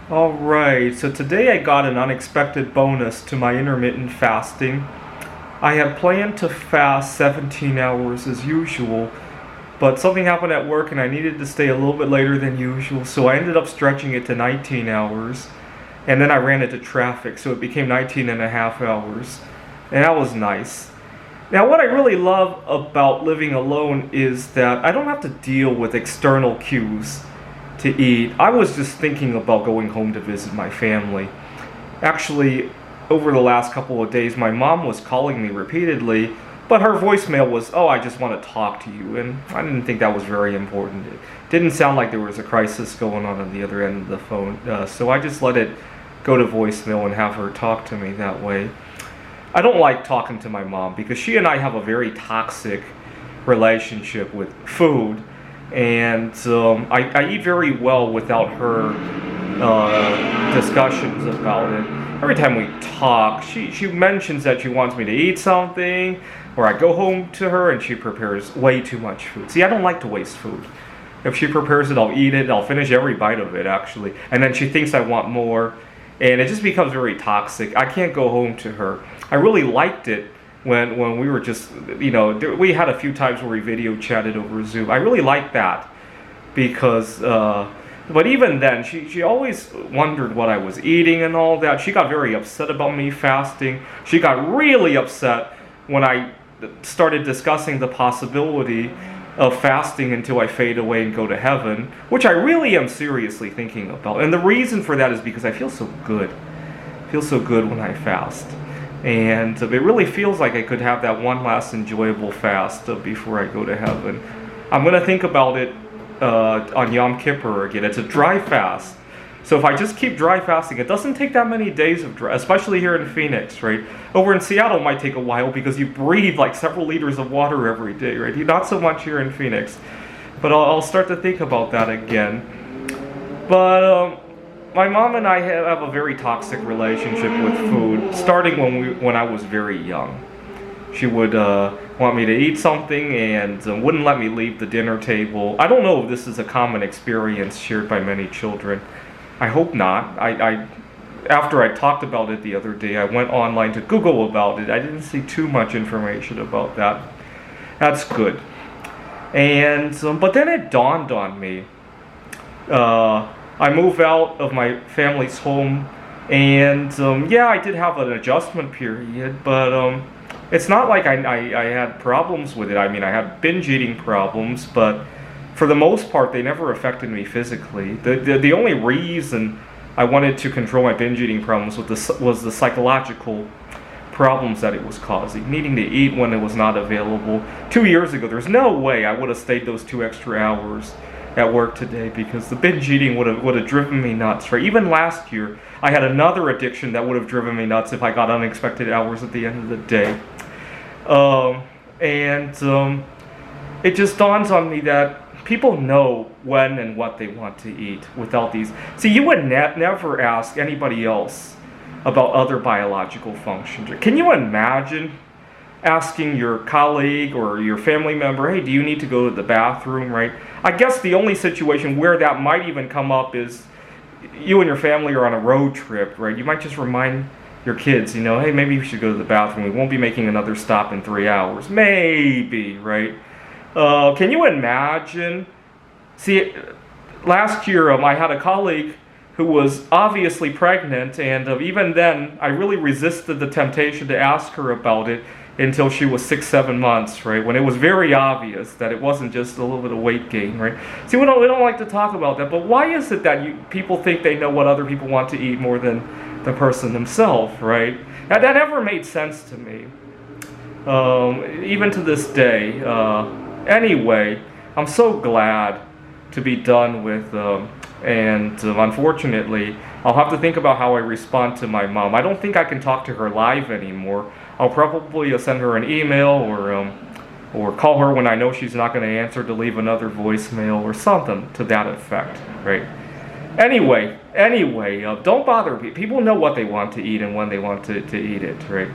Alright, so today I got an unexpected bonus to my intermittent fasting. I had planned to fast 17 hours as usual, but something happened at work and I needed to stay a little bit later than usual, so I ended up stretching it to 19 hours. And then I ran into traffic, so it became 19 and a half hours. And that was nice. Now, what I really love about living alone is that I don't have to deal with external cues to eat. I was just thinking about going home to visit my family. Actually, over the last couple of days, my mom was calling me repeatedly, but her voicemail was, "Oh, I just want to talk to you," and I didn't think that was very important. It didn't sound like there was a crisis going on the other end of the phone, so I just let it go to voicemail and have her talk to me that way. I don't like talking to my mom because she and I have a very toxic relationship with food, and I eat very well without her discussions about it. Every time we talk, she mentions that she wants me to eat something, or I go home to her and she prepares way too much food. See, I don't like to waste food. If she prepares it, I'll eat it. I'll finish every bite of it, actually. And then she thinks I want more, and it just becomes very toxic. I can't go home to her. I really liked it when we were just, we had a few times where we video chatted over Zoom. I really liked that because, but even then, she always wondered what I was eating and all that. She got very upset about me fasting. She got really upset when I started discussing the possibility of fasting until I fade away and go to heaven, which I really am seriously thinking about. And the reason for that is because I feel so good. I feel so good when I fast. And it really feels like I could have that one last enjoyable fast before I go to heaven. I'm going to think about it on Yom Kippur again. It's a dry fast. So if I just keep dry fasting, it doesn't take that many days of dry, especially here in Phoenix, right? Over in Seattle it might take a while because you breathe like several liters of water every day, right? Not so much here in Phoenix. But I'll start to think about that again. But my mom and I have a very toxic relationship with food, starting when I was very young. She would want me to eat something and wouldn't let me leave the dinner table. I don't know if this is a common experience shared by many children. I hope not. After I talked about it the other day, I went online to Google about it. I didn't see too much information about that. That's good. And but then it dawned on me. I moved out of my family's home, and yeah, I did have an adjustment period, but it's not like I had problems with it. I mean, I had binge eating problems, but for the most part, they never affected me physically. The only reason I wanted to control my binge eating problems was the psychological problems that it was causing. Needing to eat when it was not available. 2 years ago, there's no way I would have stayed those 2 extra hours at work today because the binge eating would have driven me nuts, right? Even last year, I had another addiction that would have driven me nuts if I got unexpected hours at the end of the day. It just dawns on me that people know when and what they want to eat without these. See, you would never ask anybody else about other biological functions. Can you imagine asking your colleague or your family member, "Hey, do you need to go to the bathroom?" Right? I guess the only situation where that might even come up is you and your family are on a road trip, right? You might just remind your kids, "Hey, maybe you should go to the bathroom. We won't be making another stop in 3 hours." Maybe, right? Can you imagine? See, last year I had a colleague who was obviously pregnant, and even then I really resisted the temptation to ask her about it until she was 6-7 months, right? When it was very obvious that it wasn't just a little bit of weight gain, right? See, we don't like to talk about that, but why is it that people think they know what other people want to eat more than the person themselves, right? That never made sense to me, even to this day. Anyway, I'm so glad to be done with, and unfortunately, I'll have to think about how I respond to my mom. I don't think I can talk to her live anymore. I'll probably send her an email or call her when I know she's not going to answer to leave another voicemail or something to that effect, right? Anyway, don't bother. People know what they want to eat and when they want to eat it, right?